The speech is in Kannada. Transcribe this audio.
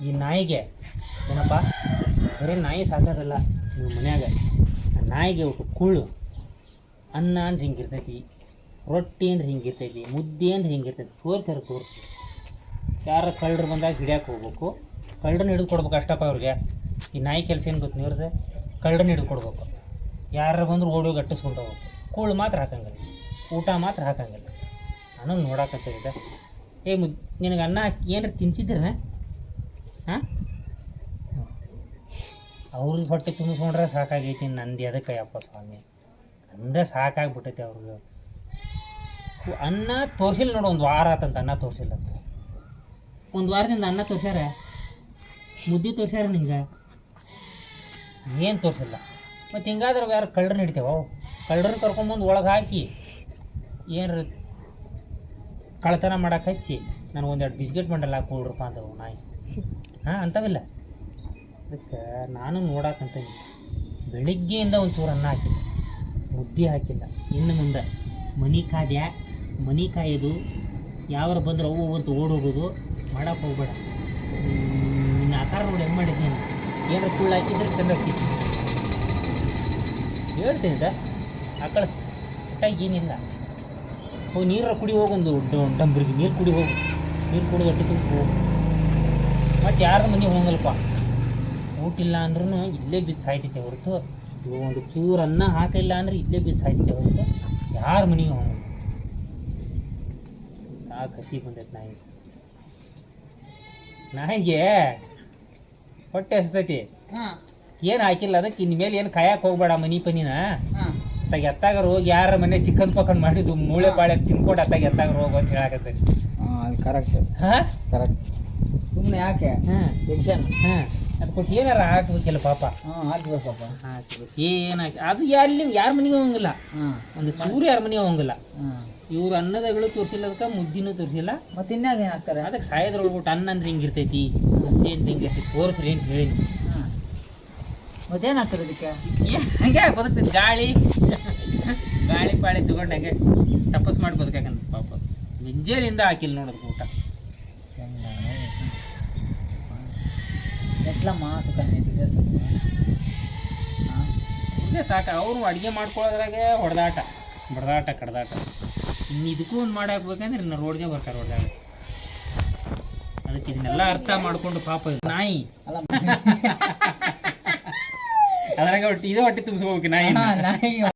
ಈ ನಾಯಿಗೆ ಏನಪ್ಪ ಬರೀ ನಾಯಿ ಸಾಕೋದಲ್ಲ ನೀವು ಮನ್ಯಾಗ ನಾಯಿಗೆ ಊಟ ಕುಳ್ಳು ಅನ್ನ ಅಂದ್ರೆ ಹಿಂಗಿರ್ತೈತಿ, ರೊಟ್ಟಿ ಅಂದ್ರೆ ಹಿಂಗಿರ್ತೈತಿ, ಮುದ್ದೆ ಅಂದ್ರೆ ಹಿಂಗಿರ್ತೈತಿ. ತೋರಿಸಿ ಯಾರು ಕಳ್ಳರು ಬಂದಾಗ ಹಿಡಿಯಕ್ಕೆ ಹೋಗ್ಬೇಕು, ಕಳ್ಳರನ್ನ ಹಿಡಿದು ಕೊಡ್ಬೇಕು ಅಷ್ಟಪ್ಪ ಅವ್ರಿಗೆ. ಈ ನಾಯಿ ಕೆಲಸ ಏನು ಗೊತ್ತು ನೀವ್ರದ್ದು, ಕಳ್ಳರನ್ನ ಹಿಡಿದು ಕೊಡ್ಬೇಕು. ಯಾರು ಬಂದರೂ ಓಡಿ ಗಟ್ಟಿಸ್ಕೊಂಡು ಹೋಗ್ಬೇಕು. ಕೂಳು ಮಾತ್ರ ಹಾಕಂಗಿಲ್ಲ, ಊಟ ಮಾತ್ರ ಹಾಕಂಗಿಲ್ಲ. ನಾನು ನೋಡಾಕತ್ತಿದ್ದೆ. ನಿನಗೆ ಅನ್ನ ಏನಾರು ತಿನ್ಸಿದ್ರೆ ಹಾಂ ಅವ್ರಿಗೆ ಹೊಟ್ಟೆ ತುಂಬಿಸ್ಕೊಂಡ್ರೆ ಸಾಕಾಗೈತಿ. ನಂದು ಅದಕ್ಕೆ ಯಪ್ಪ ಸ್ವಾಮಿ, ಅಂದೇ ಸಾಕಾಗ್ಬಿಟ್ಟೈತಿ ಅವ್ರಿಗೆ. ಅನ್ನ ತೋರಿಸಿಲ್ಲ ನೋಡು, ಒಂದು ವಾರ ಆತಂತ ಅನ್ನ ತೋರಿಸಿಲ್ಲ ಅಂತ. ಒಂದು ವಾರದಿಂದ ಅನ್ನ ತೋರ್ಸ್ಯಾರ, ಮುದ್ದೆ ತೋರ್ಸ್ಯಾರ, ನಿಂಗೆ ಏನು ತೋರಿಸಿಲ್ಲ. ಮತ್ತು ಹಿಂಗಾದ್ರೆ ಯಾರು ಕಳ್ಳರನ್ನ ಹಿಡಿತೇವೆ, ಕಳ್ಳರನ್ನ ಕರ್ಕೊಂಬಂದು ಒಳಗೆ ಹಾಕಿ ಏನಾರು ಕಳ್ತನ ಮಾಡಕ್ಕೆ ಹಚ್ಚಿ ನನಗೊಂದೆರಡು ಬಿಸ್ಕೆಟ್ ಬಂಡಲ್ಲ ಹಾಕೊಳ್ರಪ್ಪ ಅಂತವು ನಾಯಿ. ಹಾಂ ಅಂಥವಿಲ್ಲ. ಅದಕ್ಕೆ ನಾನು ನೋಡಕ್ಕಂತೀನಿ. ಬೆಳಿಗ್ಗೆಯಿಂದ ಒಂಚೂರು ಅನ್ನ ಹಾಕಿಲ್ಲ, ಮುದ್ದೆ ಹಾಕಿಲ್ಲ. ಇನ್ನು ಮುಂದೆ ಮನೆ ಕಾಯೋದು ಯಾರು ಬಂದ್ರೆ ಅವು ಅಂತ ಓಡೋಗೋದು ಮಾಡಕ್ಕೆ ಹೋಗ್ಬೇಡ. ನಿನ್ನ ಆಕಾರ ನೋಡಿ ಹೆಂಗೆ ಮಾಡಿದ್ದೀನಿ ನಾನು. ಏನಾರು ಕುಳ್ಳು ಹಾಕಿದ್ರೆ ಚೆಂದ ಹಾಕಿದ್ದೀನಿ ಹೇಳ್ತೀನಿ. ಆಕಳ ಒಟ್ಟಾಗಿ ಏನಿಲ್ಲ. ಹೋಗಿ ನೀರ ಕುಡಿ ಹೋಗೊಂದು ಡಂಬ್ರಿಗೆ ನೀರು ಕುಡಿ ಹೋಗು, ನೀರು ಕುಡಿದು ಹೊಟ್ಟೆ ತುಂಬಿಸಿ ಹೋಗು. ಮತ್ತು ಯಾರ್ದು ಮನೆಗೆ ಹೋಗಲ್ಲಪ್ಪ. ಊಟ ಇಲ್ಲ ಅಂದ್ರೂ ಇಲ್ಲೇ ಬಿದ್ದು ಸಾಯ್ತೈತೆ ಹೊರತು, ಒಂದು ಚೂರು ಅನ್ನ ಹಾಕಿಲ್ಲ ಅಂದ್ರೆ ಇಲ್ಲೇ ಬಿದ್ದು ಸಾಯ್ತೈತೆ ಹೊರತು ಯಾರ ಮನೆಗೆ ಹೋಗಲ್ಲ. ಆ ಕತ್ತಿ ಬಂದೈತೆ ನಾಯಿಗೆ ಹೊಟ್ಟೆ ಹಸ್ತೈತಿ. ಏನು ಹಾಕಿಲ್ಲ ಅದಕ್ಕೆ ಇನ್ಮೇಲೆ ಏನು ಕಾಯಕ್ಕೆ ಹೋಗ್ಬೇಡ ಮನೆ ಪನಿನ. ಅತ್ತಾಗ ಎತ್ತಾಗರ ಹೋಗಿ ಯಾರ ಮನೆ ಚಿಕನ್ ಪಕನ್ ಮಾಡಿದ್ದು ಮೂಳೆ ಪಾಳೆ ತಿನ್ಕೊಂಡು ಅತ್ತಾಗ ಎತ್ತಾಗರ ಹೋಗು ಅಂತ ಹೇಳಕತ್ತೈತಿ. ಅದು ಕರೆಕ್ಟ್. ಹಾಂ ಕರೆಕ್ಟ್. ಸುಮ್ಮನೆ ಯಾಕೆ ಟೆನ್ಷನ್? ಅದು ಕೊಟ್ಟು ಏನಾರ ಹಾಕ್ಬೇಕಿಲ್ಲ ಪಾಪ. ಹಾಕ್ಬೇಕಪ್ಪ, ಹಾಕ್ಬೇಕು. ಏನು ಹಾಕಿ ಅದು ಎಲ್ಲಿ ಯಾರ ಮನೆಗೆ ಹೋಗಂಗಿಲ್ಲ, ಒಂದು ಚೂರು ಯಾರ ಮನೆಗೆ ಹೋಗಂಗಿಲ್ಲ. ಇವ್ರು ಅನ್ನದಗಳು ತೋರಿಸಿಲ್ಲ, ಅದಕ್ಕೆ ಮುದ್ದಿನೂ ತೋರಿಸಿಲ್ಲ. ಮತ್ತೆ ಇನ್ಯಾಗ ಏನು ಹಾಕ್ತಾರೆ? ಅದಕ್ಕೆ ಸಾಯದ್ರೊಳಗ್ಬಿಟ್ಟು ಅನ್ನ ಅಂದ್ರೆ ಹಿಂಗಿರ್ತೈತಿ, ಮುದ್ದೆ ಅಂತ ಹಿಂಗಿರ್ತೈತಿ ತೋರಿಸ್ರಿ ಅಂತ ಹೇಳಿ. ಮತ್ತೇನು ಹಾಕ್ತಾರೆ ಅದಕ್ಕೆ? ಹಂಗೆ ಬದುಕ್ತೈತಿ. ಗಾಳಿ ಪಾಳಿ ತಗೊಂಡು ಹಂಗೆ ತಪಸ್ ಮಾಡಿ ಬದುಕಂತ ಪಾಪ. ಮುಂಜಾನೆಯಿಂದ ಹಾಕಿಲ್ಲ ನೋಡೋದು ಊಟ. ಎಟ್ಲಮ್ಮ ಸುಖ ಸಾಕು. ಅವರು ಅಡುಗೆ ಮಾಡ್ಕೊಳ್ಳೋದ್ರಾಗೆ ಬಡದಾಟ ಕಡ್ದಾಟ. ಇನ್ನು ಇದಕ್ಕೂ ಒಂದು ಮಾಡಿ ಹಾಕ್ಬೇಕಂದ್ರೆ ಇನ್ನು ರೋಡ್ಗೆ ಬರ್ತಾರೆ ಹೊಡೆದಾಟ. ಅದಕ್ಕೆ ಇದನ್ನೆಲ್ಲ ಅರ್ಥ ಮಾಡಿಕೊಂಡು ಪಾಪ ನಾಯಿ ಅಲ್ಲ ಅದ್ರಾಗ ಹೊಟ್ಟೆ ತುಂಬಿಸ್ಕೋಬೇಕು ನಾಯಿ.